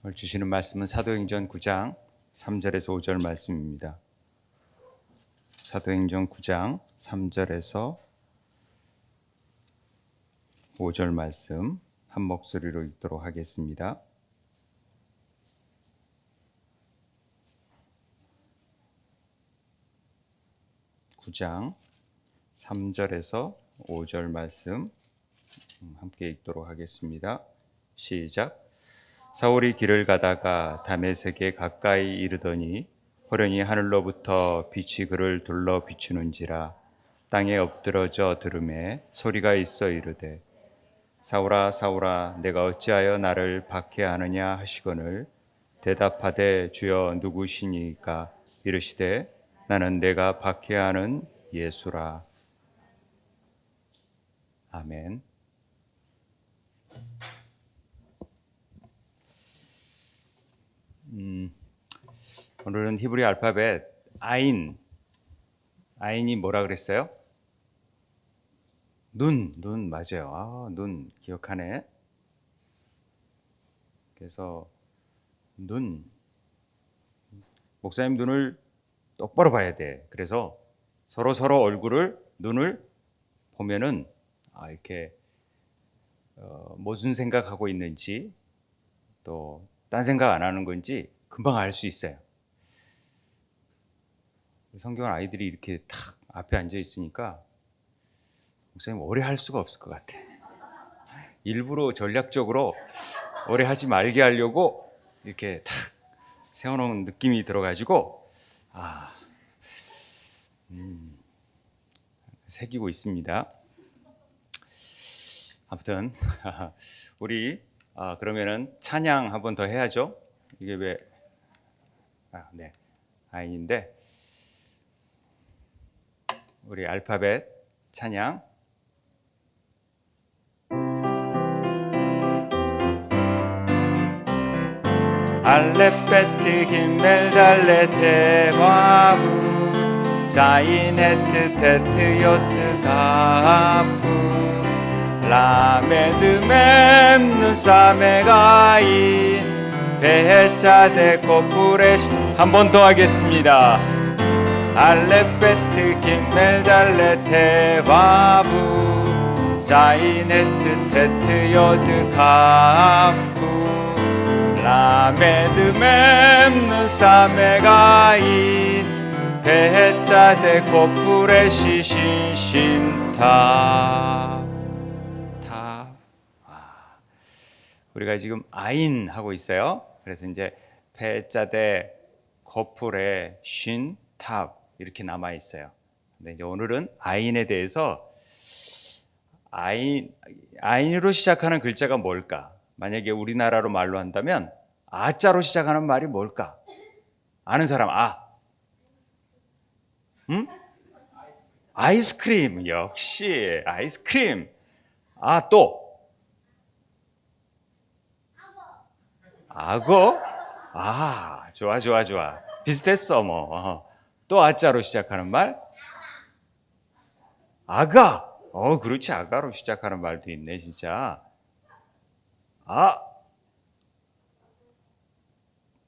오늘 주시는 말씀은 사도행전 9장 3절에서 5절 말씀입니다. 사도행전 9장 3절에서 5절 말씀 한 목소리로 읽도록 하겠습니다. (9장) 3절에서 5절 말씀 함께 읽도록 하겠습니다. 시작. 사울이 길을 가다가 다메섹에 가까이 이르더니 호련히 하늘로부터 빛이 그를 둘러 비추는지라. 땅에 엎드러져 들음에 소리가 있어 이르되 사울아 사울아 내가 어찌하여 나를 박해하느냐 하시거늘 대답하되 주여 누구시니까 이르시되 나는 내가 박해하는 예수라. 아멘. 오늘은 히브리 알파벳 아인이 뭐라 그랬어요? 눈 맞아요. 눈 기억하네. 그래서 목사님 눈을 똑바로 봐야 돼. 그래서 서로 얼굴을 눈을 보면은 이렇게 무슨 생각하고 있는지 또 딴 생각 안 하는 건지 금방 알 수 있어요. 성경 아이들이 이렇게 탁 앞에 앉아 있으니까 목사님 오래 할 수가 없을 것 같아. 일부러 전략적으로 오래 하지 말게 하려고 이렇게 탁 세워놓은 느낌이 들어가지고 새기고 있습니다. 아무튼 우리 그러면은 찬양 한 번 더 해야죠. 이게 왜 아인인데 우리 알파벳 찬양 알레베트 힘멜달레 테바후 사인헤트 테트 요트 가프 라메드 mem누 사메가인 베헤차데 코프레시. 한 번 더 하겠습니다. 알레베트 김멜달레 테바부 사인헤트 테트 요드 카프 라메드 mem누 사메가인 베헤차데 코프레시 신신타. 우리가 지금 아인 하고 있어요. 그래서 이제 페짜데 거풀에 쉰 탑 이렇게 남아 있어요. 근데 이제 오늘은 아인에 대해서 아인으로 시작하는 글자가 뭘까? 만약에 우리나라로 말로 한다면 아자로 시작하는 말이 뭘까? 아는 사람 아이스크림. 역시 아이스크림. 또 악어? 좋아. 비슷했어, 뭐. 또 아자로 시작하는 말? 아가. 그렇지. 아가로 시작하는 말도 있네, 진짜.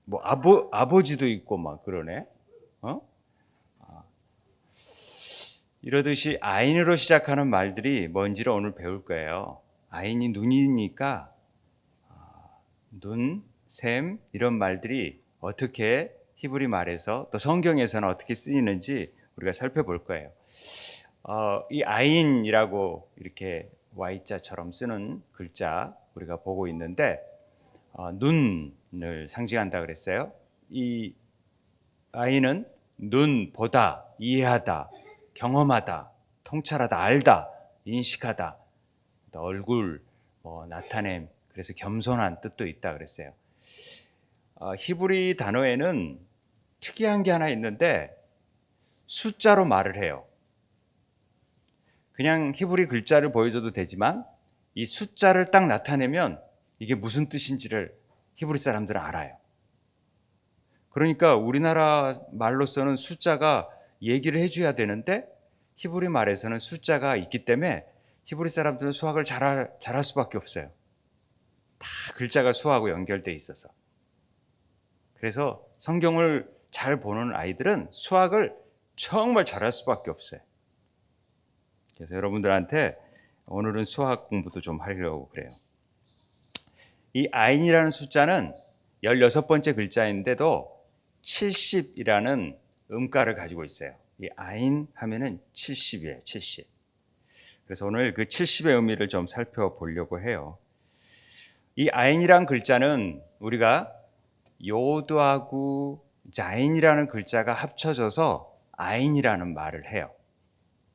뭐, 아버지도 있고, 막, 그러네. 이러듯이 아인으로 시작하는 말들이 뭔지를 오늘 배울 거예요. 아인이 눈이니까, 눈, 샘 이런 말들이 어떻게 히브리 말에서 또 성경에서는 어떻게 쓰이는지 우리가 살펴볼 거예요. 이 아인이라고 이렇게 Y자처럼 쓰는 글자 우리가 보고 있는데 눈을 상징한다 그랬어요. 이 아인은 눈, 보다, 이해하다, 경험하다, 통찰하다, 알다, 인식하다, 얼굴, 나타냄, 그래서 겸손한 뜻도 있다 그랬어요. 히브리 단어에는 특이한 게 하나 있는데 숫자로 말을 해요. 그냥 히브리 글자를 보여줘도 되지만 이 숫자를 딱 나타내면 이게 무슨 뜻인지를 히브리 사람들은 알아요. 그러니까 우리나라 말로서는 숫자가 얘기를 해줘야 되는데 히브리 말에서는 숫자가 있기 때문에 히브리 사람들은 수학을 잘할 수밖에 없어요. 다 글자가 수하고 연결돼 있어서. 그래서 성경을 잘 보는 아이들은 수학을 정말 잘할 수밖에 없어요. 그래서 여러분들한테 오늘은 수학 공부도 좀 하려고 그래요. 이 아인이라는 숫자는 16번째 글자인데도 70이라는 음가를 가지고 있어요. 이 아인 하면은 70이에요. 70. 그래서 오늘 그 70의 의미를 좀 살펴보려고 해요. 이 아인이란 글자는 우리가 요드하고 자인이라는 글자가 합쳐져서 아인이라는 말을 해요.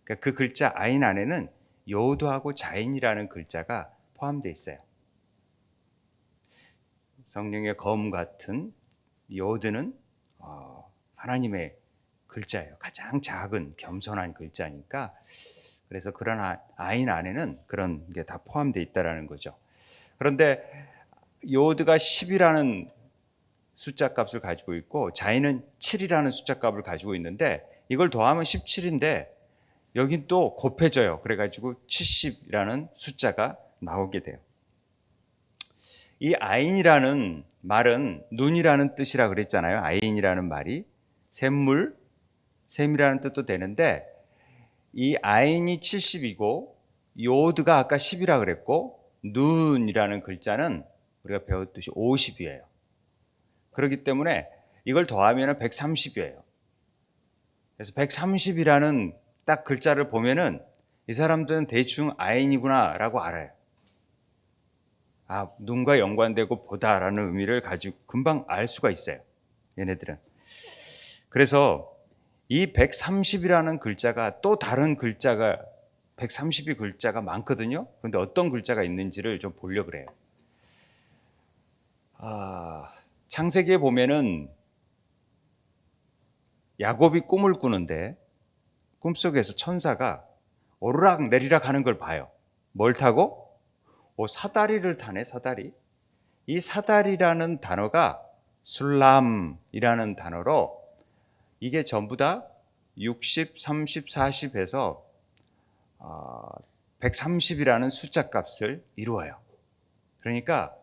그러니까 그 글자 아인 안에는 요드하고 자인이라는 글자가 포함되어 있어요. 성령의 검 같은 요드는 하나님의 글자예요. 가장 작은 겸손한 글자니까. 그래서 그런 아인 안에는 그런 게 다 포함되어 있다는 거죠. 그런데 요드가 10이라는 숫자 값을 가지고 있고 자인은 7이라는 숫자 값을 가지고 있는데 이걸 더하면 17인데 여긴 또 곱해져요. 그래가지고 70이라는 숫자가 나오게 돼요. 이 아인이라는 말은 눈이라는 뜻이라 그랬잖아요. 아인이라는 말이 샘물, 샘이라는 뜻도 되는데 이 아인이 70이고 요드가 아까 10이라 그랬고 눈이라는 글자는 우리가 배웠듯이 50이에요. 그렇기 때문에 이걸 더하면 130이에요. 그래서 130이라는 딱 글자를 보면은 이 사람들은 대충 아인이구나 라고 알아요. 눈과 연관되고 보다라는 의미를 가지고 금방 알 수가 있어요. 얘네들은. 그래서 이 130이라는 글자가 또 다른 글자가 130이 글자가 많거든요. 그런데 어떤 글자가 있는지를 좀 보려고 그래요. 창세기에 보면은 야곱이 꿈을 꾸는데 꿈속에서 천사가 오르락 내리락 하는 걸 봐요. 뭘 타고? 사다리를 타네, 사다리. 이 사다리라는 단어가 술람이라는 단어로 이게 전부 다 60, 30, 40에서 130이라는 숫자 값을 이루어요. 그러니까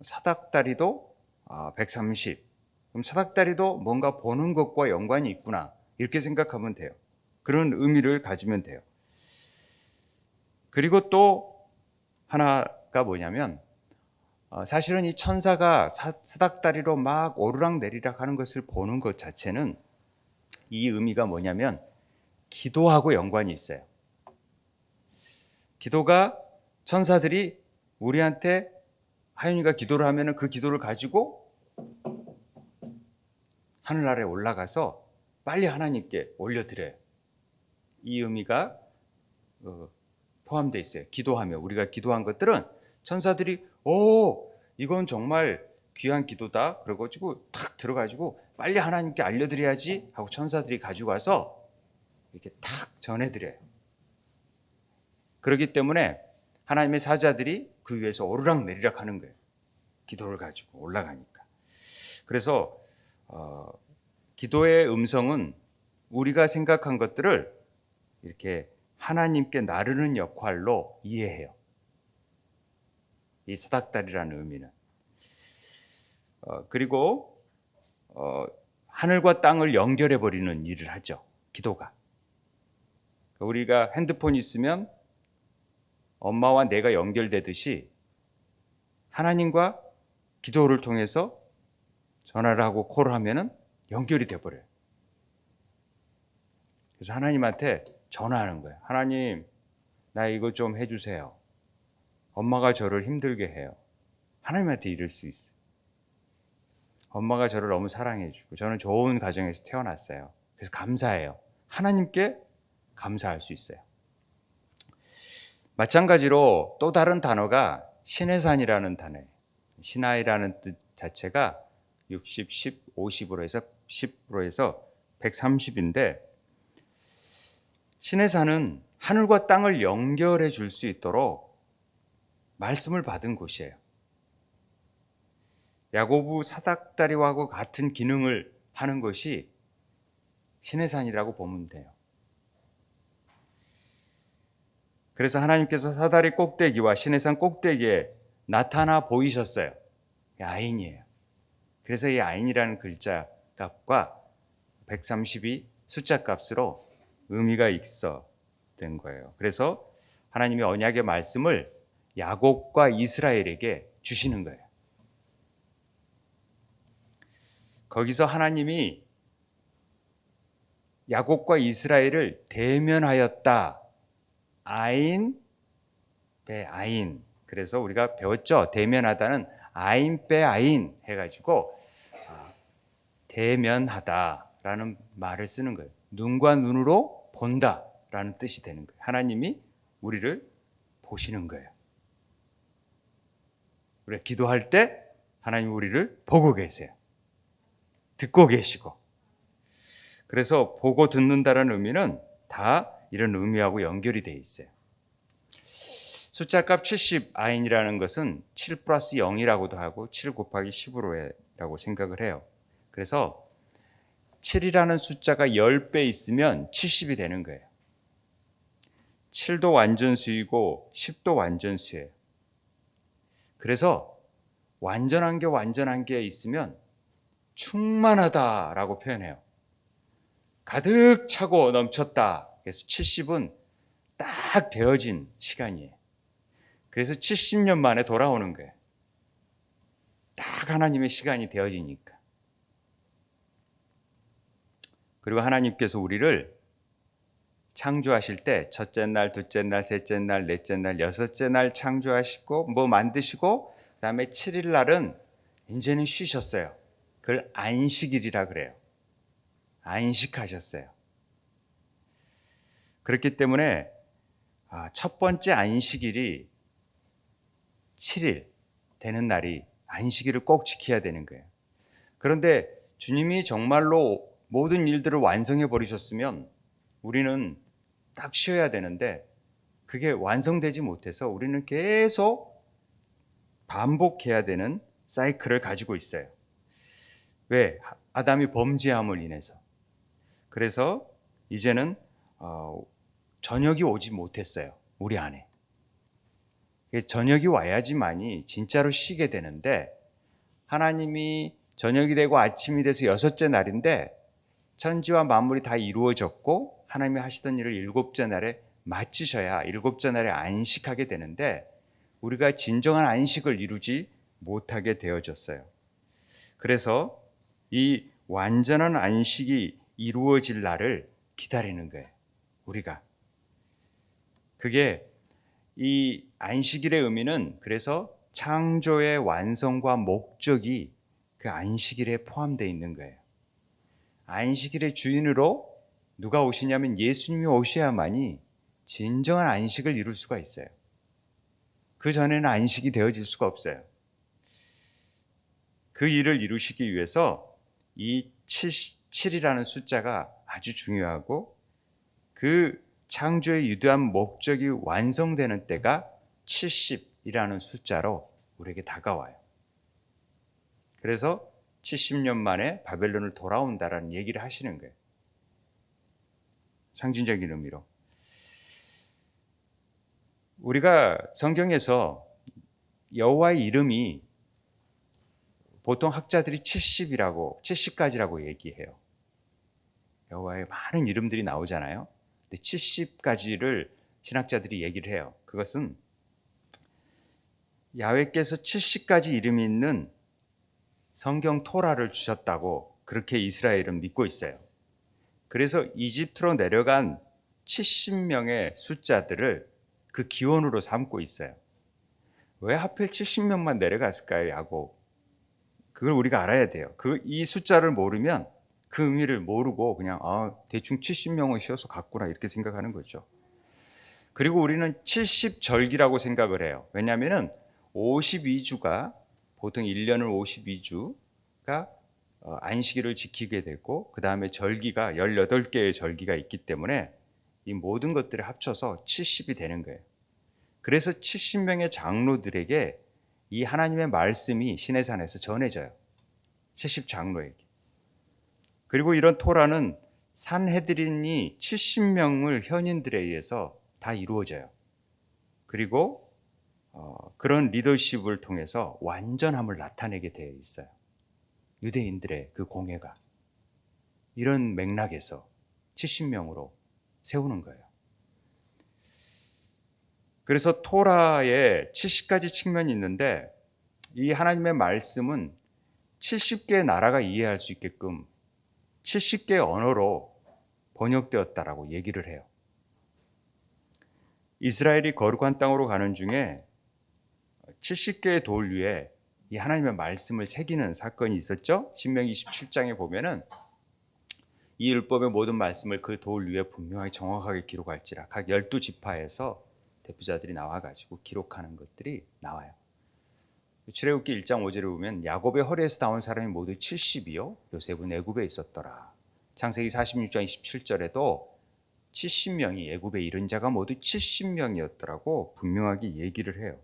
사닥다리도 130. 그럼 사닥다리도 뭔가 보는 것과 연관이 있구나. 이렇게 생각하면 돼요. 그런 의미를 가지면 돼요. 그리고 또 하나가 뭐냐면 사실은 이 천사가 사닥다리로 막 오르락내리락 하는 것을 보는 것 자체는 이 의미가 뭐냐면 기도하고 연관이 있어요. 기도가 천사들이 우리한테 하윤이가 기도를 하면 그 기도를 가지고 하늘나라에 올라가서 빨리 하나님께 올려드려요. 이 의미가 포함되어 있어요. 기도하며 우리가 기도한 것들은 천사들이 이건 정말 귀한 기도다 그래가지고 탁 들어가지고 빨리 하나님께 알려드려야지 하고 천사들이 가지고 와서 이렇게 탁 전해드려요. 그렇기 때문에 하나님의 사자들이 그 위에서 오르락내리락 하는 거예요. 기도를 가지고 올라가니까. 그래서 기도의 음성은 우리가 생각한 것들을 이렇게 하나님께 나르는 역할로 이해해요. 이 사닥다리라는 의미는. 그리고 하늘과 땅을 연결해 버리는 일을 하죠. 기도가. 우리가 핸드폰이 있으면 엄마와 내가 연결되듯이 하나님과 기도를 통해서 전화를 하고 콜을 하면은 연결이 돼 버려요. 그래서 하나님한테 전화하는 거예요. 하나님, 나 이거 좀 해주세요. 엄마가 저를 힘들게 해요. 하나님한테 이럴 수 있어요. 엄마가 저를 너무 사랑해주고 저는 좋은 가정에서 태어났어요. 그래서 감사해요. 하나님께 감사할 수 있어요. 마찬가지로 또 다른 단어가 시내산이라는 단어예요. 시나이라는 뜻 자체가 60, 10, 50으로 해서 10으로 해서 130인데 시내산은 하늘과 땅을 연결해 줄 수 있도록 말씀을 받은 곳이에요. 야고보 사닥다리와 같은 기능을 하는 것이 시내산이라고 보면 돼요. 그래서 하나님께서 사다리 꼭대기와 시내산 꼭대기에 나타나 보이셨어요. 아인이에요. 그래서 이 아인이라는 글자 값과 132 숫자 값으로 의미가 있어 된 거예요. 그래서 하나님이 언약의 말씀을 야곱과 이스라엘에게 주시는 거예요. 거기서 하나님이 야곱과 이스라엘을 대면하였다. 아인 베 아인. 그래서 우리가 배웠죠. 대면하다는 아인 베 아인 해가지고 대면하다라는 말을 쓰는 거예요. 눈과 눈으로 본다라는 뜻이 되는 거예요. 하나님이 우리를 보시는 거예요. 우리가 기도할 때 하나님 우리를 보고 계세요. 듣고 계시고. 그래서 보고 듣는다라는 의미는 다 이런 의미하고 연결이 되어 있어요. 숫자값 70 아인이라는 것은 7 플러스 0이라고도 하고 7 곱하기 10으로라고 생각을 해요. 그래서 7이라는 숫자가 10배 있으면 70이 되는 거예요. 7도 완전수이고 10도 완전수예요. 그래서 완전한 게 있으면 충만하다라고 표현해요. 가득 차고 넘쳤다. 그래서 70은 딱 되어진 시간이에요. 그래서 70년 만에 돌아오는 거예요. 딱 하나님의 시간이 되어지니까. 그리고 하나님께서 우리를 창조하실 때 첫째 날, 둘째 날, 셋째 날, 넷째 날, 여섯째 날 창조하시고 뭐 만드시고 그다음에 7일 날은 이제는 쉬셨어요. 그걸 안식일이라 그래요. 안식하셨어요. 그렇기 때문에 첫 번째 안식일이 7일 되는 날이 안식일을 꼭 지켜야 되는 거예요. 그런데 주님이 정말로 모든 일들을 완성해 버리셨으면 우리는 딱 쉬어야 되는데 그게 완성되지 못해서 우리는 계속 반복해야 되는 사이클을 가지고 있어요. 왜? 아담이 범죄함을 인해서. 그래서 이제는 저녁이 오지 못했어요. 우리 안에. 저녁이 와야지만이 진짜로 쉬게 되는데 하나님이 저녁이 되고 아침이 돼서 여섯째 날인데 천지와 만물이 다 이루어졌고 하나님이 하시던 일을 일곱째 날에 마치셔야 일곱째 날에 안식하게 되는데 우리가 진정한 안식을 이루지 못하게 되어졌어요. 그래서 이 완전한 안식이 이루어질 날을 기다리는 거예요. 우리가. 그게 이 안식일의 의미는 그래서 창조의 완성과 목적이 그 안식일에 포함되어 있는 거예요. 안식일의 주인으로 누가 오시냐면 예수님이 오셔야만이 진정한 안식을 이룰 수가 있어요. 그 전에는 안식이 되어질 수가 없어요. 그 일을 이루시기 위해서 이 7이라는 숫자가 아주 중요하고 그 창조의 유대한 목적이 완성되는 때가 70이라는 숫자로 우리에게 다가와요. 그래서 70년 만에 바벨론을 돌아온다라는 얘기를 하시는 거예요. 상징적인 의미로. 우리가 성경에서 여호와의 이름이 보통 학자들이 70가지라고 얘기해요. 여호와의 많은 이름들이 나오잖아요. 근데 70가지를 신학자들이 얘기를 해요. 그것은 야훼께서 70가지 이름이 있는 성경 토라를 주셨다고 그렇게 이스라엘은 믿고 있어요. 그래서 이집트로 내려간 70명의 숫자들을 그 기원으로 삼고 있어요. 왜 하필 70명만 내려갔을까요, 야곱? 그걸 우리가 알아야 돼요. 이 숫자를 모르면 그 의미를 모르고 그냥 대충 70명을 씌워서 갔구나 이렇게 생각하는 거죠. 그리고 우리는 70절기라고 생각을 해요. 왜냐하면 52주가 보통 1년을 52주가 안식일을 지키게 되고 그 다음에 절기가 18개의 절기가 있기 때문에 이 모든 것들을 합쳐서 70이 되는 거예요. 그래서 70명의 장로들에게 이 하나님의 말씀이 시내산에서 전해져요. 70장로에게. 그리고 이런 토라는 산헤드린이 70명을 현인들에 의해서 다 이루어져요. 그리고 그런 리더십을 통해서 완전함을 나타내게 되어 있어요. 유대인들의 그 공회가 이런 맥락에서 70명으로 세우는 거예요. 그래서 토라에 70가지 측면이 있는데 이 하나님의 말씀은 70개의 나라가 이해할 수 있게끔 70개의 언어로 번역되었다라고 얘기를 해요. 이스라엘이 거룩한 땅으로 가는 중에 70개의 돌 위에 이 하나님의 말씀을 새기는 사건이 있었죠. 신명기 27장에 보면은 이 율법의 모든 말씀을 그 돌 위에 분명하게 정확하게 기록할지라. 각 12지파에서 대표자들이 나와가지고 기록하는 것들이 나와요. 출애굽기 1장 5절에 보면 야곱의 허리에서 나온 사람이 모두 70이요 요셉은 애굽에 있었더라. 창세기 46장 27절에도 70명이 애굽에 이른 자가 모두 70명이었더라고 분명하게 얘기를 해요.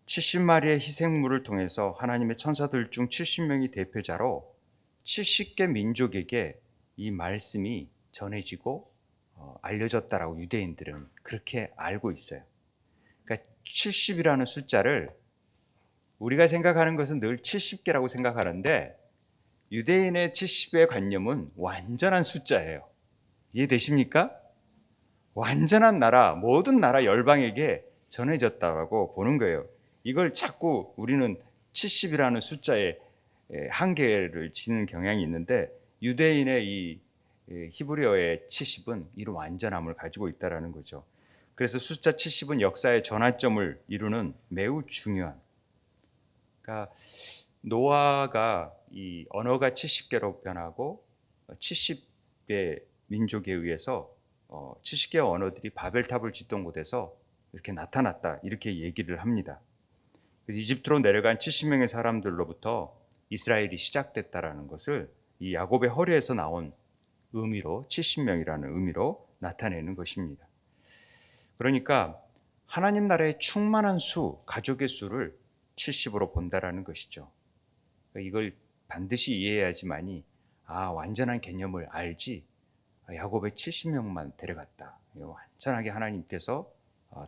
70마리의 희생물을 통해서 하나님의 천사들 중 70명이 대표자로 70개 민족에게 이 말씀이 전해지고 알려졌다라고 유대인들은 그렇게 알고 있어요. 그러니까 70이라는 숫자를 우리가 생각하는 것은 늘 70개라고 생각하는데 유대인의 70의 관념은 완전한 숫자예요. 이해되십니까? 완전한 나라, 모든 나라 열방에게 전해졌다고 보는 거예요. 이걸 자꾸 우리는 70이라는 숫자에 한계를 지는 경향이 있는데 유대인의 이 히브리어의 70은 이런 완전함을 가지고 있다는 거죠. 그래서 숫자 70은 역사의 전환점을 이루는 매우 중요한, 그러니까 노아가 이 언어가 70개로 변하고 70개 민족에 의해서 70개의 언어들이 바벨탑을 짓던 곳에서 이렇게 나타났다 이렇게 얘기를 합니다. 그래서 이집트로 내려간 70명의 사람들로부터 이스라엘이 시작됐다라는 것을 이 야곱의 허리에서 나온 의미로 70명이라는 의미로 나타내는 것입니다. 그러니까 하나님 나라의 충만한 수, 가족의 수를 70으로 본다라는 것이죠. 이걸 반드시 이해해야지만이 완전한 개념을 알지 야곱의 70명만 데려갔다. 완전하게 하나님께서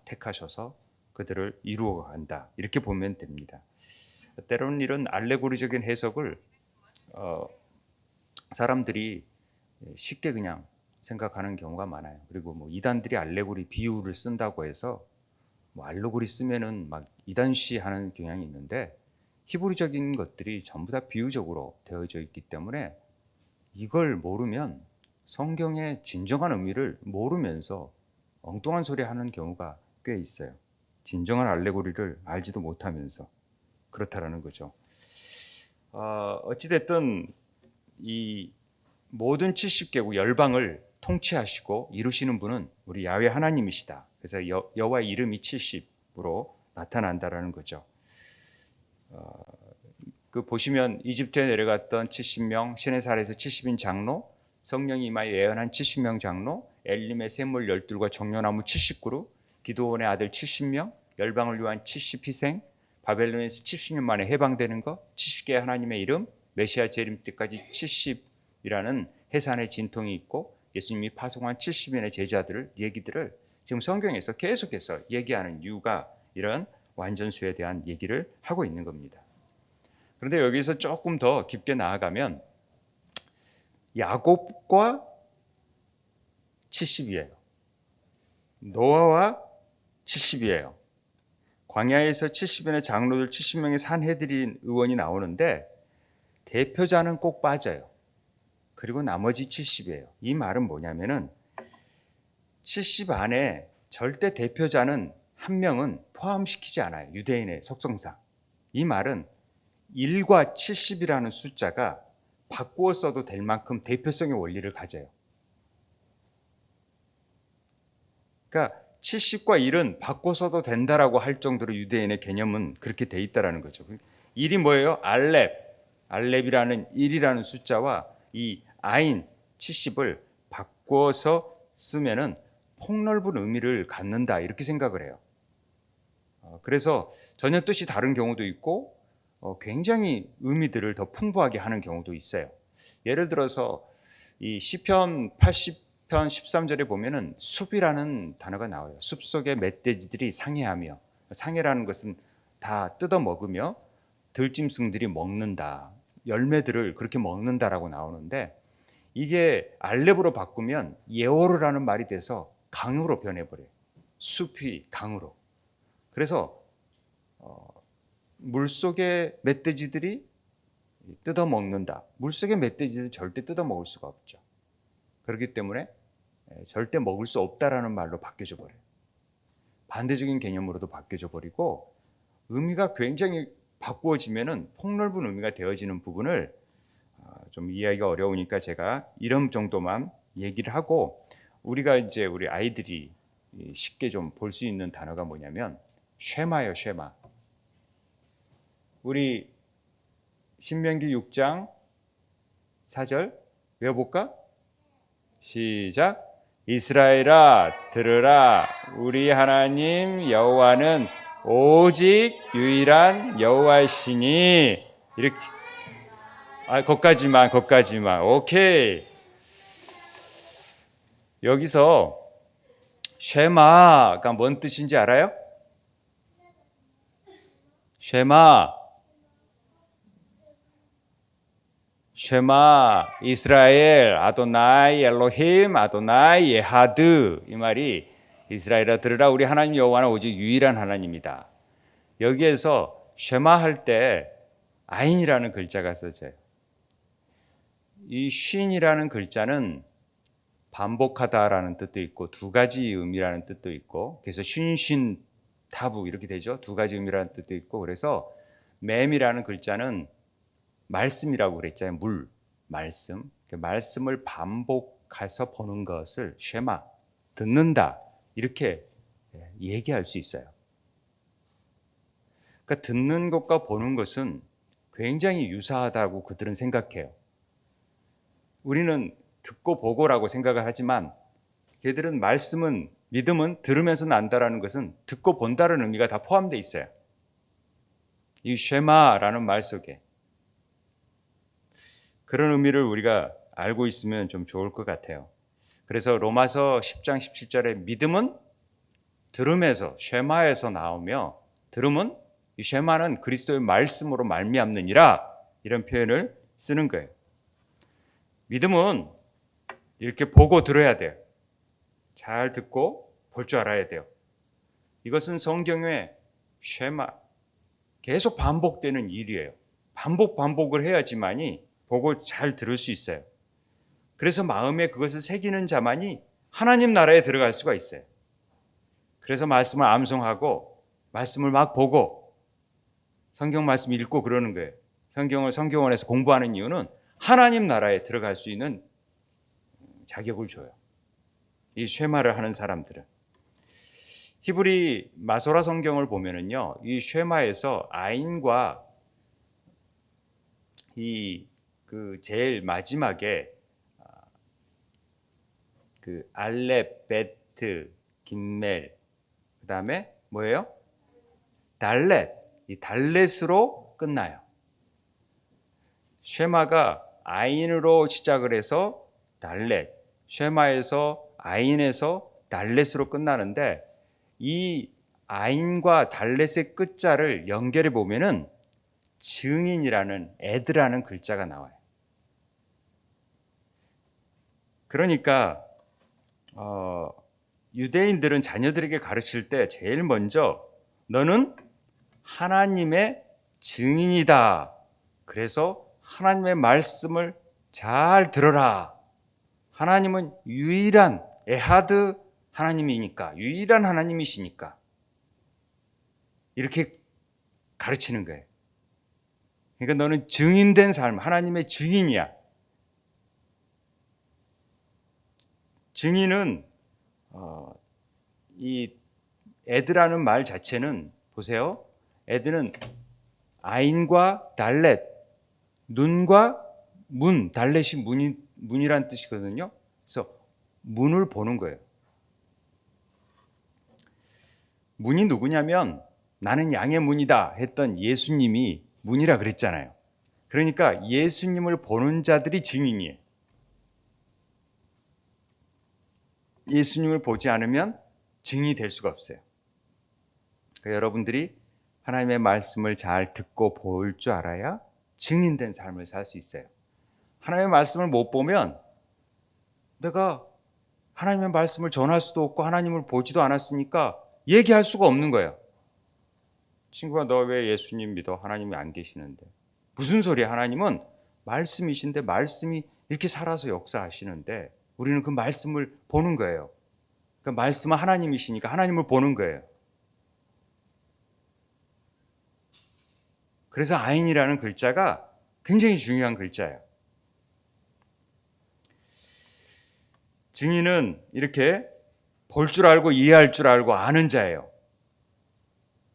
택하셔서 그들을 이루어 간다. 이렇게 보면 됩니다. 때로는 이런 알레고리적인 해석을 사람들이 쉽게 그냥 생각하는 경우가 많아요. 그리고 뭐 이단들이 알레고리 비유를 쓴다고 해서 뭐 알레고리 쓰면은 막 이단시 하는 경향이 있는데 히브리적인 것들이 전부 다 비유적으로 되어져 있기 때문에 이걸 모르면 성경의 진정한 의미를 모르면서 엉뚱한 소리 하는 경우가 꽤 있어요. 진정한 알레고리를 알지도 못하면서 그렇다라는 거죠. 어찌됐든 이 모든 70개국 열방을 통치하시고 이루시는 분은 우리 야훼 하나님이시다. 그래서 여호와의 이름이 70으로 나타난다라는 거죠. 그 보시면 이집트에 내려갔던 70명, 시내살에서 70인 장로, 성령이 임하여 예언한 70명 장로, 엘림의 샘물 12과 정려나무 70그루, 기드온의 아들 70명, 열방을 위한 70 희생, 바벨론에서 70년 만에 해방되는 것, 70개의 하나님의 이름, 메시아 재림 때까지 70이라는 해산의 진통이 있고 예수님이 파송한 70인의 제자들을 얘기들을 지금 성경에서 계속해서 얘기하는 이유가 이런 완전수에 대한 얘기를 하고 있는 겁니다. 그런데 여기서 조금 더 깊게 나아가면 야곱과 70이에요. 노아와 70이에요. 광야에서 70인의 장로들 70명의 산헤드린 의원이 나오는데 대표자는 꼭 빠져요. 그리고 나머지 70이에요. 이 말은 뭐냐면은 70 안에 절대 대표자는 한 명은 포함시키지 않아요. 유대인의 속성상. 이 말은 1과 70이라는 숫자가 바꾸어 써도 될 만큼 대표성의 원리를 가져요. 그러니까 70과 1은 바꿔 써도 된다라고 할 정도로 유대인의 개념은 그렇게 돼 있다라는 거죠. 1이 뭐예요? 알렙이라는 1이라는 숫자와 이 아인 70을 바꿔서 쓰면은 폭넓은 의미를 갖는다 이렇게 생각을 해요. 그래서 전혀 뜻이 다른 경우도 있고 굉장히 의미들을 더 풍부하게 하는 경우도 있어요. 예를 들어서 이 시편 80편 13절에 보면은 숲이라는 단어가 나와요. 숲 속에 멧돼지들이 상해하며, 상해라는 것은 다 뜯어 먹으며 들짐승들이 먹는다. 열매들을 그렇게 먹는다라고 나오는데 이게 알렙으로 바꾸면 예오르라는 말이 돼서 강으로 변해버려요. 숲이 강으로. 그래서 물속의 멧돼지들이 뜯어 먹는다. 물속의 멧돼지들은 절대 뜯어 먹을 수가 없죠. 그렇기 때문에 절대 먹을 수 없다라는 말로 바뀌어져 버려요. 반대적인 개념으로도 바뀌어져 버리고 의미가 굉장히 바꾸어지면은 폭넓은 의미가 되어지는 부분을 좀 이해하기가 어려우니까 제가 이런 정도만 얘기를 하고 우리가 이제 우리 아이들이 쉽게 좀 볼 수 있는 단어가 뭐냐면 쉐마요, 쉐마. 우리 신명기 6장 4절 외워볼까? 시작. 이스라엘아 들으라 우리 하나님 여호와는 오직 유일한 여호와이시니 이렇게 거기까지만 오케이. 여기서 쉐마가 뭔 뜻인지 알아요? 쉐마 이스라엘 아도나이 엘로힘 아도나이 예하드. 이 말이 이스라엘아 들으라 우리 하나님 여호와는 오직 유일한 하나님이다. 여기에서 쉐마 할 때 아인이라는 글자가 써져요. 이 쉰이라는 글자는 반복하다라는 뜻도 있고 두 가지 의미라는 뜻도 있고 그래서 쉰 타부 이렇게 되죠. 두 가지 의미라는 뜻도 있고 그래서 맴이라는 글자는 말씀이라고 그랬잖아요. 말씀. 말씀을 반복해서 보는 것을 쉐마, 듣는다 이렇게 얘기할 수 있어요. 그러니까 듣는 것과 보는 것은 굉장히 유사하다고 그들은 생각해요. 우리는 듣고 보고라고 생각을 하지만 걔들은 믿음은 들으면서 난다라는 것은 듣고 본다는 의미가 다 포함되어 있어요. 이 쉐마라는 말 속에 그런 의미를 우리가 알고 있으면 좀 좋을 것 같아요. 그래서 로마서 10장 17절에 믿음은 들음에서 쉐마에서 나오며 들음은 이 쉐마는 그리스도의 말씀으로 말미암느니라 이런 표현을 쓰는 거예요. 믿음은 이렇게 보고 들어야 돼요. 잘 듣고 볼 줄 알아야 돼요. 이것은 성경의 쉐마 계속 반복되는 일이에요. 반복을 해야지만이 보고 잘 들을 수 있어요. 그래서 마음에 그것을 새기는 자만이 하나님 나라에 들어갈 수가 있어요. 그래서 말씀을 암송하고 말씀을 막 보고 성경 말씀 읽고 그러는 거예요. 성경을 성경원에서 공부하는 이유는 하나님 나라에 들어갈 수 있는 자격을 줘요. 이 쉐마를 하는 사람들은. 히브리 마소라 성경을 보면은요, 이 쉐마에서 아인과 제일 마지막에 알렙, 베트, 김멜, 그 다음에 뭐예요? 달렛. 이 달렛으로 끝나요. 쉐마가 아인으로 시작을 해서 달렛, 쉐마에서 아인에서 달렛으로 끝나는데 이 아인과 달렛의 끝자를 연결해 보면은 증인이라는 에드라는 글자가 나와요. 그러니까 유대인들은 자녀들에게 가르칠 때 제일 먼저 너는 하나님의 증인이다. 그래서 하나님의 말씀을 잘 들어라. 하나님은 유일한 에하드 하나님이니까, 유일한 하나님이시니까 이렇게 가르치는 거예요. 그러니까 너는 증인된 삶, 하나님의 증인이야. 증인은 이 에드라는 말 자체는 보세요. 에드는 아인과 달렛, 눈과 문, 달렛이 문이란 뜻이거든요. 그래서 문을 보는 거예요. 문이 누구냐면 나는 양의 문이다 했던 예수님이 문이라 그랬잖아요. 그러니까 예수님을 보는 자들이 증인이에요. 예수님을 보지 않으면 증인이 될 수가 없어요. 그러니까 여러분들이 하나님의 말씀을 잘 듣고 볼 줄 알아야 증인된 삶을 살 수 있어요. 하나님의 말씀을 못 보면 내가 하나님의 말씀을 전할 수도 없고 하나님을 보지도 않았으니까 얘기할 수가 없는 거예요. 친구가 너 왜 예수님 믿어? 하나님이 안 계시는데. 무슨 소리야? 하나님은 말씀이신데 말씀이 이렇게 살아서 역사하시는데 우리는 그 말씀을 보는 거예요. 그 말씀은 하나님이시니까 하나님을 보는 거예요. 그래서 아인이라는 글자가 굉장히 중요한 글자예요. 증인은 이렇게 볼 줄 알고 이해할 줄 알고 아는 자예요.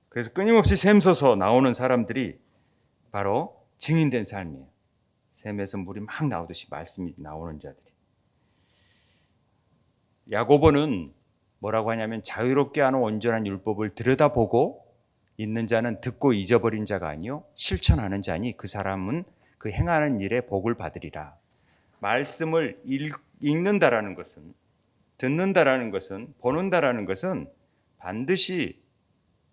그래서 끊임없이 샘솟아 나오는 사람들이 바로 증인된 삶이에요. 샘에서 물이 막 나오듯이 말씀이 나오는 자들이. 야고보는 뭐라고 하냐면 자유롭게 하는 온전한 율법을 들여다보고 있는 자는 듣고 잊어버린 자가 아니요 실천하는 자니 그 사람은 그 행하는 일에 복을 받으리라. 말씀을 읽는다라는 것은, 듣는다라는 것은, 보는다라는 것은 반드시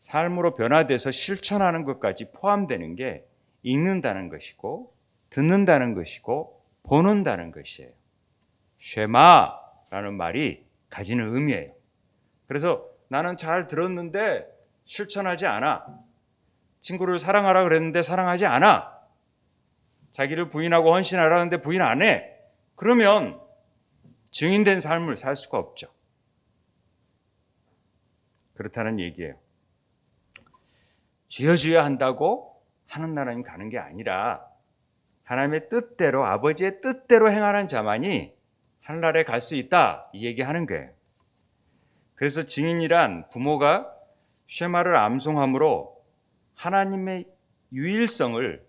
삶으로 변화돼서 실천하는 것까지 포함되는 게 읽는다는 것이고 듣는다는 것이고 보는다는 것이에요. 쉐마라는 말이 가지는 의미예요. 그래서 나는 잘 들었는데 실천하지 않아. 친구를 사랑하라 그랬는데 사랑하지 않아. 자기를 부인하고 헌신하라는데 부인 안 해. 그러면 증인된 삶을 살 수가 없죠. 그렇다는 얘기예요. 주여 주여 한다고 하는 나라님 가는 게 아니라 하나님의 뜻대로 아버지의 뜻대로 행하는 자만이 하늘나라에 갈 수 있다 이 얘기하는 거예요. 그래서 증인이란 부모가 쉐마를 암송함으로 하나님의 유일성을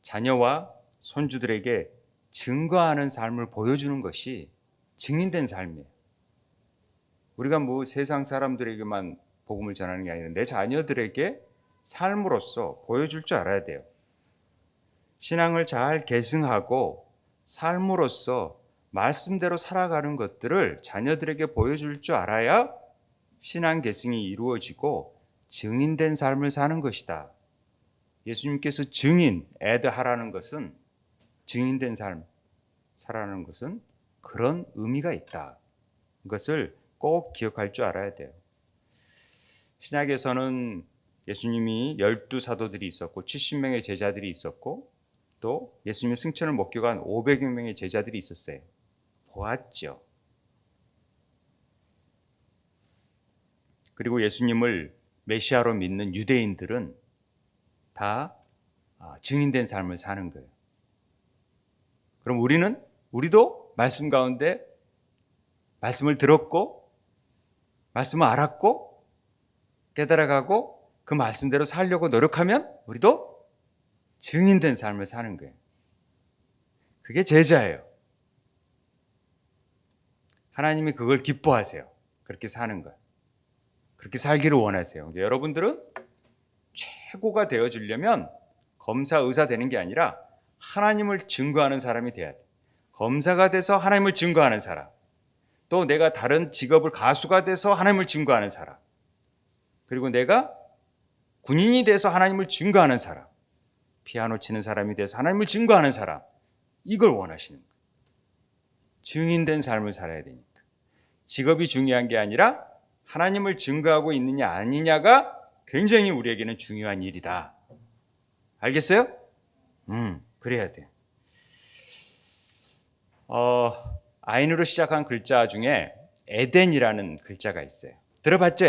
자녀와 손주들에게 증거하는 삶을 보여주는 것이 증인된 삶이에요. 우리가 뭐 세상 사람들에게만 복음을 전하는 게 아니라 내 자녀들에게 삶으로서 보여줄 줄 알아야 돼요. 신앙을 잘 계승하고 삶으로서 말씀대로 살아가는 것들을 자녀들에게 보여줄 줄 알아야 신앙 계승이 이루어지고 증인된 삶을 사는 것이다. 예수님께서 증인, 하라는 것은 증인된 삶 살아가는 것은 그런 의미가 있다. 이것을 꼭 기억할 줄 알아야 돼요. 신약에서는 예수님이 12사도들이 있었고 70명의 제자들이 있었고 또 예수님의 승천을 목격한 500여 명의 제자들이 있었어요. 보았죠. 그리고 예수님을 메시아로 믿는 유대인들은 다 증인된 삶을 사는 거예요. 그럼 우리도 말씀 가운데 말씀을 들었고 말씀을 알았고 깨달아가고 그 말씀대로 살려고 노력하면 우리도 증인된 삶을 사는 거예요. 그게 제자예요. 하나님이 그걸 기뻐하세요. 그렇게 사는 것. 그렇게 살기를 원하세요. 여러분들은 최고가 되어주려면 검사, 의사 되는 게 아니라 하나님을 증거하는 사람이 돼야 돼. 검사가 돼서 하나님을 증거하는 사람. 또 내가 다른 직업을 가수가 돼서 하나님을 증거하는 사람. 그리고 내가 군인이 돼서 하나님을 증거하는 사람. 피아노 치는 사람이 돼서 하나님을 증거하는 사람. 이걸 원하시는 거예요. 증인된 삶을 살아야 되니까. 직업이 중요한 게 아니라 하나님을 증거하고 있느냐 아니냐가 굉장히 우리에게는 중요한 일이다. 알겠어요? 그래야 돼. 아인으로 시작한 글자 중에 에덴이라는 글자가 있어요. 들어봤죠?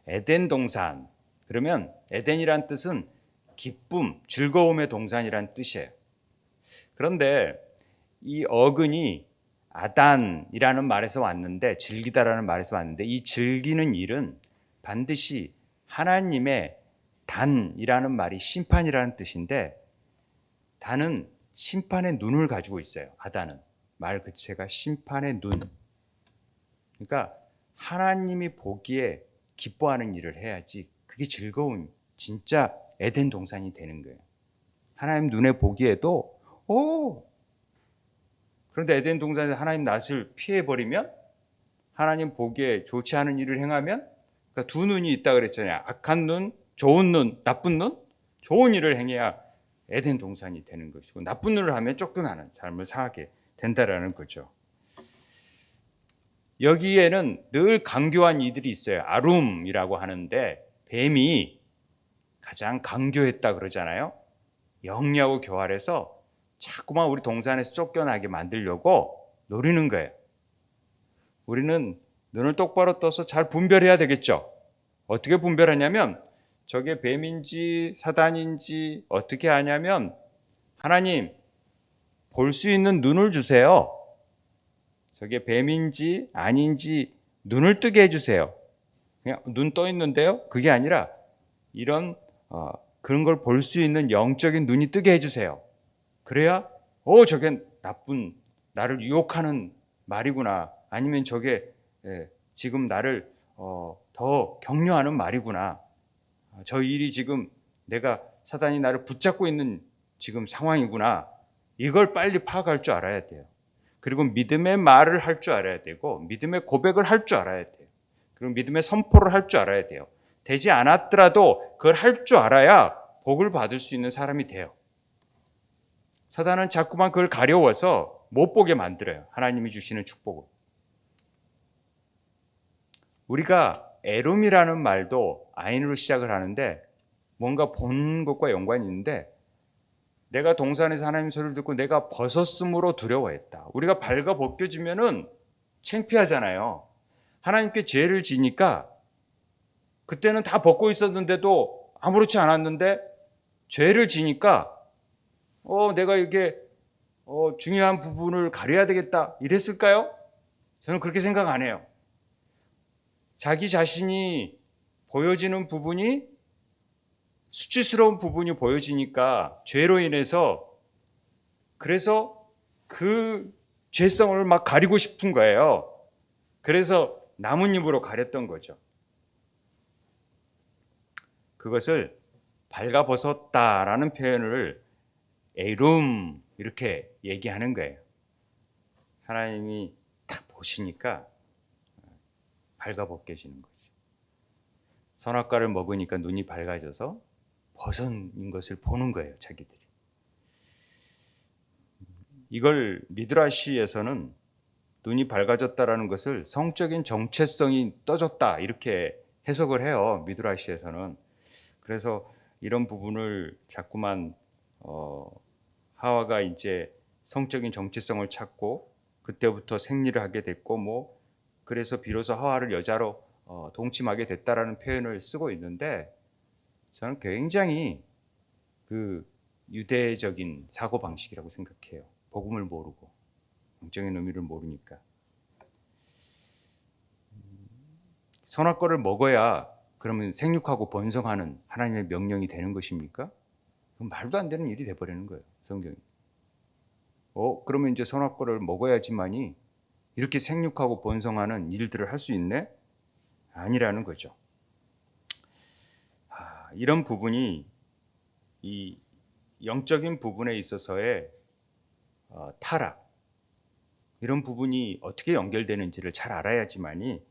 에덴 동산. 그러면 에덴이란 뜻은 기쁨, 즐거움의 동산이란 뜻이에요. 그런데 이 어근이 아단이라는 말에서 왔는데, 즐기다라는 말에서 왔는데, 이 즐기는 일은 반드시 하나님의 단이라는 말이 심판이라는 뜻인데, 단은 심판의 눈을 가지고 있어요. 아단은 말 그체가 심판의 눈. 그러니까 하나님이 보기에 기뻐하는 일을 해야지 그게 즐거운 진짜 에덴 동산이 되는 거예요. 하나님 눈에 보기에도 그런데 에덴 동산에서 하나님 낯을 피해버리면, 하나님 보기에 좋지 않은 일을 행하면, 그러니까 두 눈이 있다 그랬잖아요. 악한 눈, 좋은 눈, 나쁜 눈? 좋은 일을 행해야 에덴 동산이 되는 것이고 나쁜 일을 하면 쫓겨나는 삶을 살게 된다라는 거죠. 여기에는 늘 강교한 이들이 있어요. 아룸이라고 하는데 뱀이 가장 강교했다 그러잖아요. 영리하고 교활해서 자꾸만 우리 동산에서 쫓겨나게 만들려고 노리는 거예요. 우리는 눈을 똑바로 떠서 잘 분별해야 되겠죠. 어떻게 분별하냐면 저게 뱀인지 사단인지 어떻게 하냐면 하나님 볼 수 있는 눈을 주세요. 저게 뱀인지 아닌지 눈을 뜨게 해주세요. 그냥 눈 떠 있는데요. 그게 아니라 이런 그런 걸 볼 수 있는 영적인 눈이 뜨게 해주세요. 그래야 저게 나쁜 나를 유혹하는 말이구나. 아니면 저게 지금 나를 더 격려하는 말이구나. 저 일이 지금 내가 사단이 나를 붙잡고 있는 지금 상황이구나. 이걸 빨리 파악할 줄 알아야 돼요. 그리고 믿음의 말을 할 줄 알아야 되고 믿음의 고백을 할 줄 알아야 돼요. 그리고 믿음의 선포를 할 줄 알아야 돼요. 되지 않았더라도 그걸 할 줄 알아야 복을 받을 수 있는 사람이 돼요. 사단은 자꾸만 그걸 가려워서 못 보게 만들어요. 하나님이 주시는 축복을. 우리가 에룸이라는 말도 아인으로 시작을 하는데 뭔가 본 것과 연관이 있는데 내가 동산에서 하나님 소리를 듣고 내가 벗었으므로 두려워했다. 우리가 발가 벗겨지면은 창피하잖아요. 하나님께 죄를 지니까 그때는 다 벗고 있었는데도 아무렇지 않았는데 죄를 지니까 내가 이게 중요한 부분을 가려야 되겠다 이랬을까요? 저는 그렇게 생각 안 해요. 자기 자신이 보여지는 부분이 수치스러운 부분이 보여지니까 죄로 인해서 그래서 그 죄성을 막 가리고 싶은 거예요. 그래서 나뭇잎으로 가렸던 거죠. 그것을 발가벗었다라는 표현을 에룸 이렇게 얘기하는 거예요. 하나님이 딱 보시니까 발가벗겨지는 거죠. 선악과를 먹으니까 눈이 밝아져서 벗은 것을 보는 거예요, 자기들이. 이걸 미드라시에서는 눈이 밝아졌다라는 것을 성적인 정체성이 떠졌다 이렇게 해석을 해요, 미드라시에서는. 그래서 이런 부분을 자꾸만 하와가 이제 성적인 정체성을 찾고 그때부터 생리를 하게 됐고 그래서 비로소 하와를 여자로 동침하게 됐다라는 표현을 쓰고 있는데 저는 굉장히 그 유대적인 사고 방식이라고 생각해요. 복음을 모르고 영적인 의미를 모르니까. 선악과를 먹어야 그러면 생육하고 번성하는 하나님의 명령이 되는 것입니까? 그럼 말도 안 되는 일이 돼버리는 거예요, 성경이. 그러면 이제 선악과를 먹어야지만이 이렇게 생육하고 번성하는 일들을 할 수 있네? 아니라는 거죠. 이런 부분이 이 영적인 부분에 있어서의 타락, 이런 부분이 어떻게 연결되는지를 잘 알아야지만이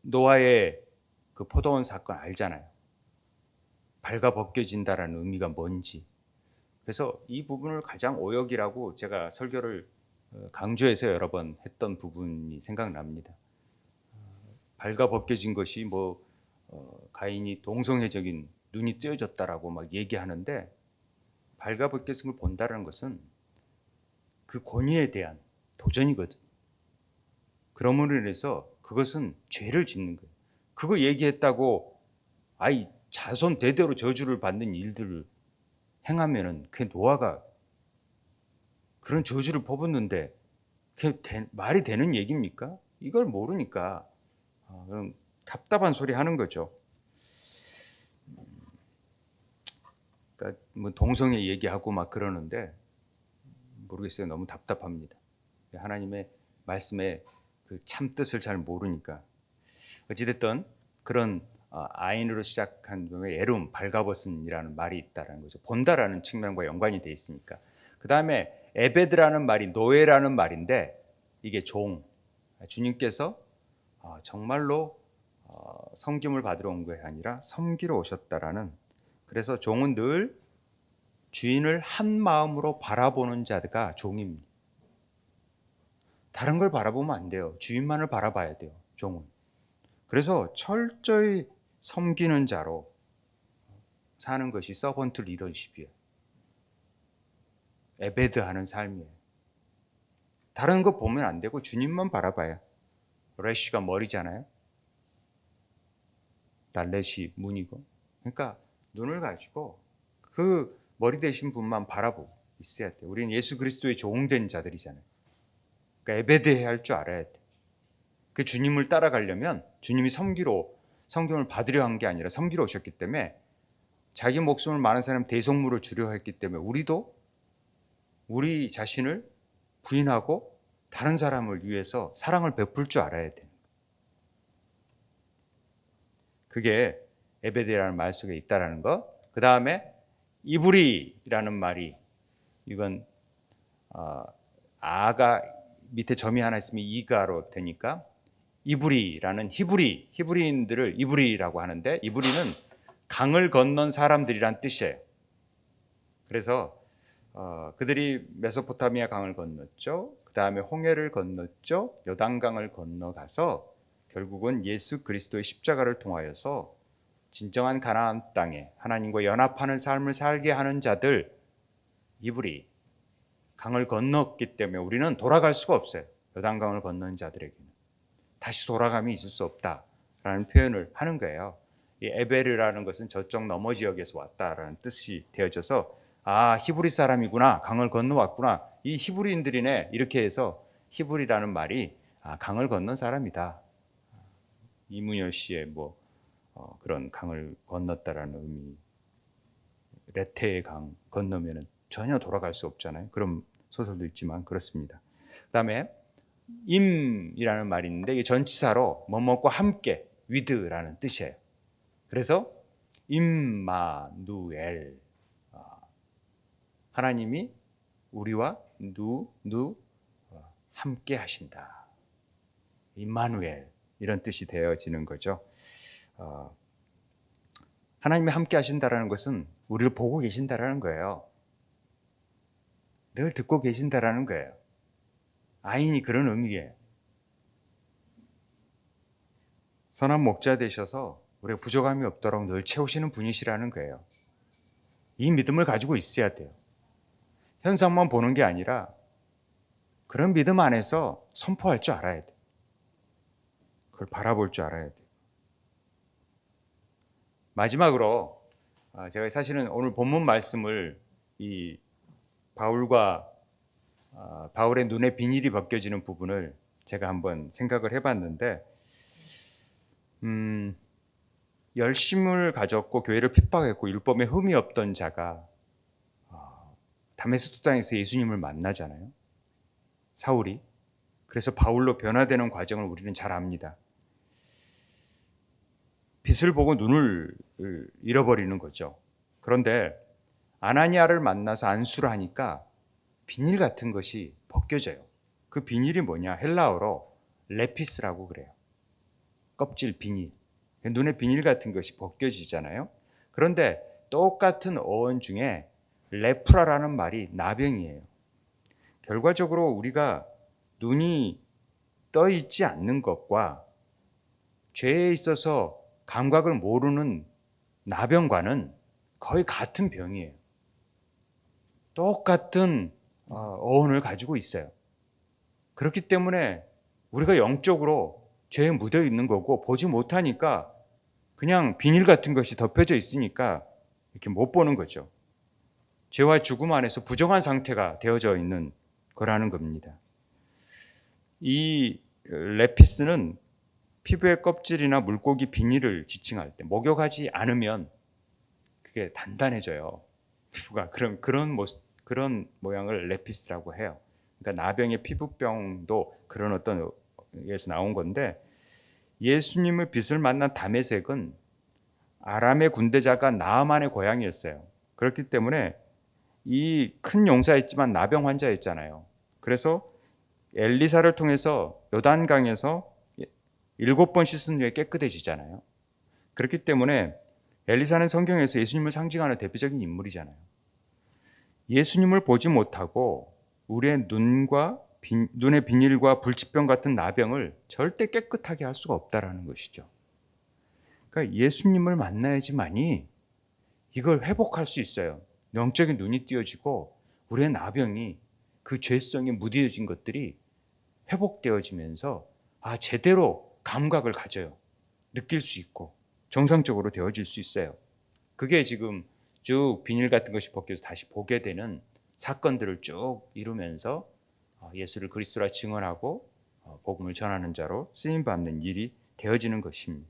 노아의 그 포도원 사건 알잖아요. 발가벗겨진다라는 의미가 뭔지. 그래서 이 부분을 가장 오역이라고 제가 설교를 강조해서 여러 번 했던 부분이 생각납니다. 발가벗겨진 것이 가인이 동성애적인 눈이 뜨여졌다라고 막 얘기하는데 발가벗겨진 걸 본다는 것은 그 권위에 대한 도전이거든. 그러므로 인해서 그것은 죄를 짓는 거예요. 그거 얘기했다고 자손 대대로 저주를 받는 일들을 행하면은 그 노아가 그런 저주를 퍼붓는데 그게 말이 되는 얘기입니까? 이걸 모르니까 그럼 답답한 소리 하는 거죠. 그러니까 동성애 얘기하고 막 그러는데 모르겠어요. 너무 답답합니다. 하나님의 말씀의 그 참 뜻을 잘 모르니까. 어찌됐든 그런 아인으로 시작한 에룸, 발가벗은이라는 말이 있다는 거죠. 본다라는 측면과 연관이 되어 있으니까. 그 다음에 에베드라는 말이 노예라는 말인데 이게 주님께서 정말로 섬김을 받으러 온 것이 아니라 섬기러 오셨다라는, 그래서 종은 늘 주인을 한 마음으로 바라보는 자가 종입니다. 다른 걸 바라보면 안 돼요. 주인만을 바라봐야 돼요, 종은. 그래서 철저히 섬기는 자로 사는 것이 서번트 리더십이에요. 에베드하는 삶이에요. 다른 거 보면 안 되고 주님만 바라봐요. 레쉬가 머리잖아요. 달렛이 문이고. 그러니까 눈을 가지고 그 머리 되신 분만 바라보고 있어야 돼요. 우리는 예수 그리스도의 종된 자들이잖아요. 그러니까 에베드해야 할 줄 알아야 돼. 그 주님을 따라가려면 주님이 섬김을 받으려 한 게 아니라 섬기러 오셨기 때문에, 자기 목숨을 많은 사람 대속물로 주려 했기 때문에 우리도 우리 자신을 부인하고 다른 사람을 위해서 사랑을 베풀 줄 알아야 돼요. 그게 에베드라는 말 속에 있다라는 거. 그 다음에 이브리라는 말이, 이건 아가 밑에 점이 하나 있으면 이가로 되니까 이브리라는 히브리인들을 이브리라고 하는데, 이브리는 강을 건넌 사람들이란 뜻이에요. 그래서 그들이 메소포타미아 강을 건넜죠. 그 다음에 홍해를 건넜죠. 요단강을 건너가서 결국은 예수 그리스도의 십자가를 통하여서 진정한 가나안 땅에 하나님과 연합하는 삶을 살게 하는 자들, 이브리, 강을 건넜기 때문에 우리는 돌아갈 수가 없어요. 요단강을 건넌 자들에게는 다시 돌아감이 있을 수 없다라는 표현을 하는 거예요. 이 에베르라는 것은 저쪽 너머 지역에서 왔다라는 뜻이 되어져서, 아, 히브리 사람이구나, 강을 건너왔구나, 이 히브리인들이네, 이렇게 해서 히브리라는 말이 강을 건넌 사람이다. 이문열 씨의 그런 강을 건넜다라는 의미. 레테의 강 건너면은 전혀 돌아갈 수 없잖아요. 그런 소설도 있지만 그렇습니다. 그다음에 임이라는 말이 있는데, 이게 전치사로 뭐뭐과 함께, 위드라는 뜻이에요. 그래서 임마누엘, 하나님이 우리와 함께 하신다. 임마누엘, 이런 뜻이 되어지는 거죠. 하나님이 함께 하신다라는 것은 우리를 보고 계신다라는 거예요. 늘 듣고 계신다라는 거예요. 아인이 그런 의미예요. 선한 목자 되셔서 우리가 부족함이 없도록 늘 채우시는 분이시라는 거예요. 이 믿음을 가지고 있어야 돼요. 현상만 보는 게 아니라 그런 믿음 안에서 선포할 줄 알아야 돼요. 그걸 바라볼 줄 알아야 돼요. 마지막으로 제가 사실은 오늘 본문 말씀을 이 바울의 눈에 비닐이 벗겨지는 부분을 제가 한번 생각을 해봤는데, 열심을 가졌고 교회를 핍박했고 율법에 흠이 없던 자가 다메스코 땅에서 예수님을 만나잖아요, 사울이. 그래서 바울로 변화되는 과정을 우리는 잘 압니다. 빛을 보고 눈을 잃어버리는 거죠. 그런데 아나니아를 만나서 안수를 하니까 비닐 같은 것이 벗겨져요. 그 비닐이 뭐냐? 헬라어로 레피스라고 그래요. 껍질 비닐. 눈에 비닐 같은 것이 벗겨지잖아요. 그런데 똑같은 어원 중에 레프라라는 말이 나병이에요. 결과적으로 우리가 눈이 떠 있지 않는 것과 죄에 있어서 감각을 모르는 나병과는 거의 같은 병이에요. 똑같은 어원을 가지고 있어요. 그렇기 때문에 우리가 영적으로 죄에 묻어 있는 거고, 보지 못하니까 그냥 비닐 같은 것이 덮여져 있으니까 이렇게 못 보는 거죠. 죄와 죽음 안에서 부정한 상태가 되어져 있는 거라는 겁니다. 이 레피스는 피부의 껍질이나 물고기 비닐을 지칭할 때, 목욕하지 않으면 그게 단단해져요. 피부가 그런 모양을 레피스라고 해요. 그러니까 나병의 피부병도 그런 어떤 에서 나온 건데, 예수님의 빛을 만난 다메섹은 아람의 군대자가 나아만의 고향이었어요. 그렇기 때문에 이 큰 용사였지만 나병 환자였잖아요. 그래서 엘리사를 통해서 요단강에서 7번 씻은 후에 깨끗해지잖아요. 그렇기 때문에 엘리사는 성경에서 예수님을 상징하는 대표적인 인물이잖아요. 예수님을 보지 못하고 우리의 눈의 비닐과 불치병 같은 나병을 절대 깨끗하게 할 수가 없다라는 것이죠. 그러니까 예수님을 만나야지만이 이걸 회복할 수 있어요. 영적인 눈이 띄어지고 우리의 나병이 그 죄성에 무뎌진 것들이 회복되어지면서 제대로 감각을 가져요. 느낄 수 있고 정상적으로 되어질 수 있어요. 그게 지금 쭉 비닐 같은 것이 벗겨서 다시 보게 되는 사건들을 쭉 이루면서 예수를 그리스도라 증언하고 복음을 전하는 자로 쓰임받는 일이 되어지는 것입니다.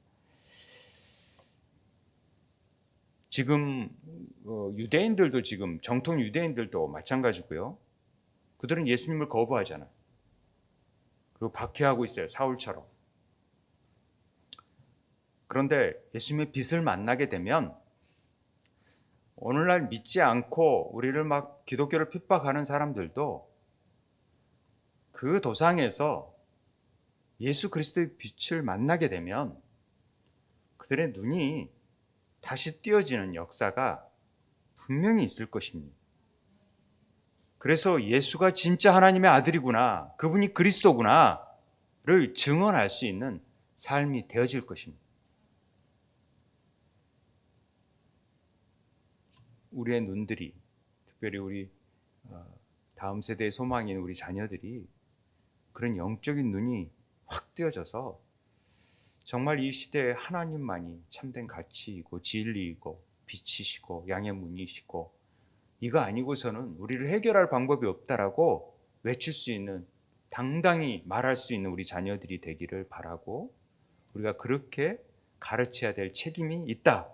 지금 유대인들도 지금 정통 유대인들도 마찬가지고요. 그들은 예수님을 거부하잖아요. 그리고 박해하고 있어요. 사울처럼. 그런데 예수님의 빛을 만나게 되면 오늘날 믿지 않고 우리를 막 기독교를 핍박하는 사람들도 그 도상에서 예수 그리스도의 빛을 만나게 되면 그들의 눈이 다시 띄어지는 역사가 분명히 있을 것입니다. 그래서 예수가 진짜 하나님의 아들이구나, 그분이 그리스도구나를 증언할 수 있는 삶이 되어질 것입니다. 우리의 눈들이, 특별히 우리 다음 세대의 소망인 우리 자녀들이 그런 영적인 눈이 확 띄어져서 정말 이 시대에 하나님만이 참된 가치이고 진리이고 빛이시고 양의 문이시고 이거 아니고서는 우리를 해결할 방법이 없다라고 외칠 수 있는, 당당히 말할 수 있는 우리 자녀들이 되기를 바라고, 우리가 그렇게 가르쳐야 될 책임이 있다.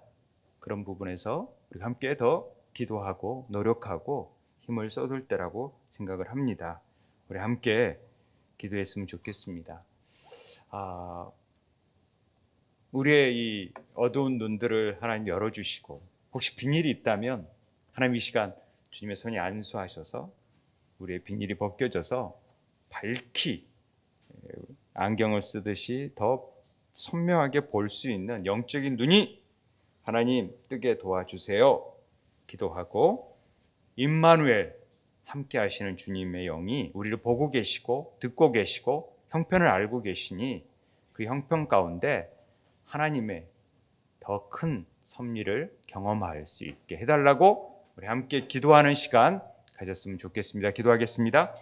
그런 부분에서 우리 함께 더 기도하고 노력하고 힘을 쏟을 때라고 생각을 합니다. 우리 함께 기도했으면 좋겠습니다. 우리의 이 어두운 눈들을 하나님 열어주시고, 혹시 비닐이 있다면 하나님 이 시간 주님의 손이 안수하셔서 우리의 비닐이 벗겨져서 밝히 안경을 쓰듯이 더 선명하게 볼 수 있는 영적인 눈이 하나님 뜨게 도와주세요. 기도하고, 임마누엘 함께 하시는 주님의 영이 우리를 보고 계시고 듣고 계시고 형편을 알고 계시니 그 형편 가운데 하나님의 더 큰 섭리를 경험할 수 있게 해달라고 우리 함께 기도하는 시간 가졌으면 좋겠습니다. 기도하겠습니다.